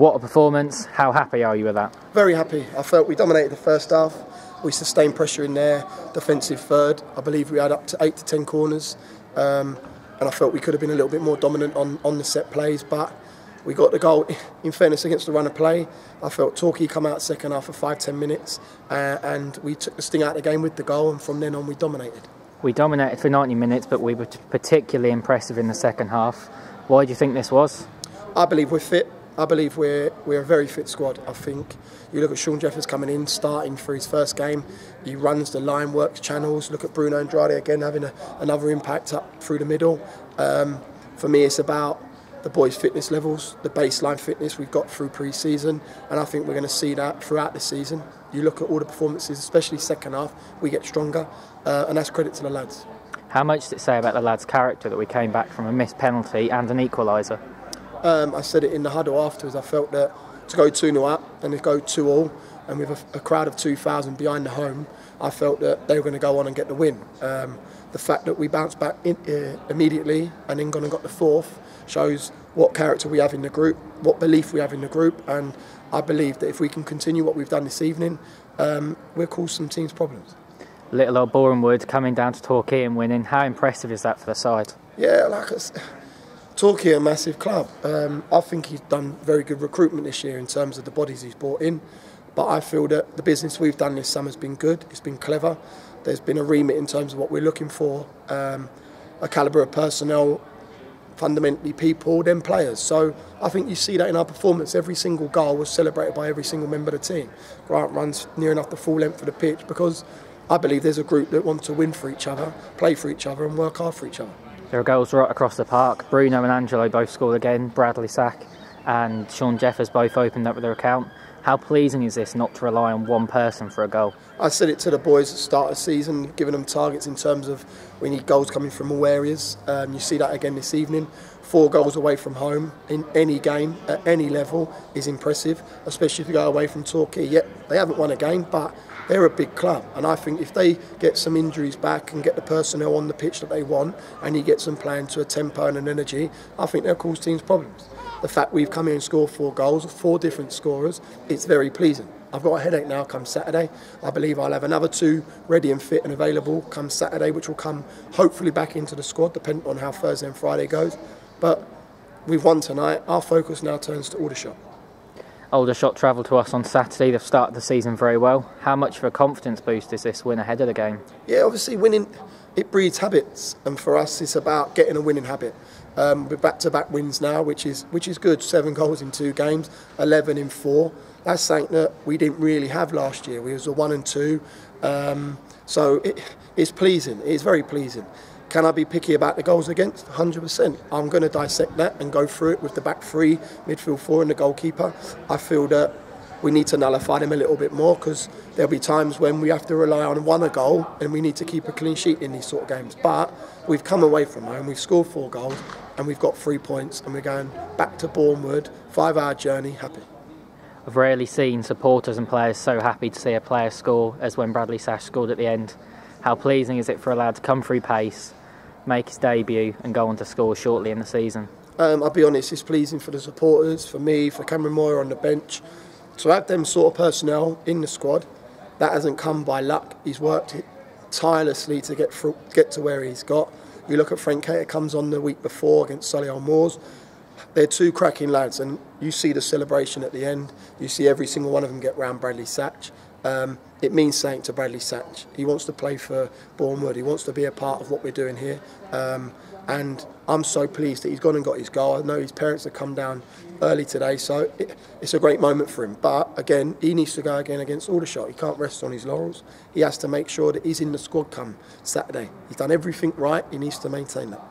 what a performance. How happy are you with that? Very happy. I felt we dominated the first half. We sustained pressure in their defensive third. I believe we had up to 8 to 10 corners. And I felt we could have been a little bit more dominant on the set plays, but we got the goal, in fairness, against the run of play. I felt Torquay come out second half for 5-10 minutes, and we took the sting out of the game with the goal, and from then on we dominated. We dominated for 90 minutes, but we were particularly impressive in the second half. Why do you think this was? I believe we're fit. I believe we're a very fit squad. I think you look at Sean Jeffers coming in, starting for his first game. He runs the line, works channels. Look at Bruno Andrade again having another impact up through the middle. For me, it's about the boys' fitness levels, the baseline fitness we've got through pre-season, and I think we're going to see that throughout the season. You look at all the performances, especially second half, we get stronger, and that's credit to the lads. How much does it say about the lads' character that we came back from a missed penalty and an equaliser? I said it in the huddle afterwards. I felt that to go 2-0 up and to go 2-2, and with a crowd of 2,000 behind the home, I felt that they were going to go on and get the win. The fact that we bounced back immediately and then gone and got the fourth shows what character we have in the group, what belief we have in the group, and I believe that if we can continue what we've done this evening, we'll cause some teams problems. Little old Bournemouth coming down to Torquay and winning. How impressive is that for the side? Yeah, like I said, Torquay, a massive club. I think he's done very good recruitment this year in terms of the bodies he's brought in. But I feel that the business we've done this summer has been good. It's been clever. There's been a remit in terms of what we're looking for, a calibre of personnel, fundamentally people, then players. So I think you see that in our performance. Every single goal was celebrated by every single member of the team. Grant runs near enough the full length of the pitch because I believe there's a group that want to win for each other, play for each other and work hard for each other. There are goals right across the park. Bruno and Angelo both scored again. Bradley Sack and Sean Jeffers both opened up with their account. How pleasing is this not to rely on one person for a goal? I said it to the boys at the start of the season, giving them targets in terms of we need goals coming from all areas. You see that again this evening. 4 goals away from home in any game at any level is impressive, especially if you go away from Torquay. Yet they haven't won a game, but they're a big club, and I think if they get some injuries back and get the personnel on the pitch that they want, and he gets them playing to a tempo and an energy, I think they'll cause teams problems. The fact we've come here and scored 4 goals, 4 different scorers, it's very pleasing. I've got a headache now come Saturday. I believe I'll have another 2 ready and fit and available come Saturday, which will come hopefully back into the squad, depending on how Thursday and Friday goes. But we've won tonight. Our focus now turns to Aldershot. Aldershot travelled to us on Saturday. They've started the season very well. How much of a confidence boost is this win ahead of the game? Yeah, obviously winning, it breeds habits, and for us it's about getting a winning habit. We're back-to-back wins now, which is good. 7 goals in 2 games, 11 in 4. That's something that we didn't really have last year. We was a 1 and 2, so it's pleasing. It's very pleasing. Can I be picky about the goals against? 100%. I'm going to dissect that and go through it with the back 3, midfield 4 and the goalkeeper. I feel that we need to nullify them a little bit more because there'll be times when we have to rely on a goal and we need to keep a clean sheet in these sort of games. But we've come away from home, we've scored 4 goals and we've got 3 points and we're going back to Bournemouth, 5-hour journey, happy. I've rarely seen supporters and players so happy to see a player score as when Bradley Sash scored at the end. How pleasing is it for a lad to come through pace, make his debut and go on to score shortly in the season? I'll be honest, it's pleasing for the supporters, for me, for Cameron Moyer on the bench. To have them sort of personnel in the squad, that hasn't come by luck. He's worked tirelessly to get to where he's got. You look at Frank Cater, comes on the week before against Solihull Moors. They're 2 cracking lads, and you see the celebration at the end. You see every single one of them get round Bradley Satch. It means something to Bradley Satch. He wants to play for Bournemouth. He wants to be a part of what we're doing here. And I'm so pleased that he's gone and got his goal. I know his parents have come down early today, so it's a great moment for him. But again, he needs to go again against Aldershot. He can't rest on his laurels. He has to make sure that he's in the squad come Saturday. He's done everything right. He needs to maintain that.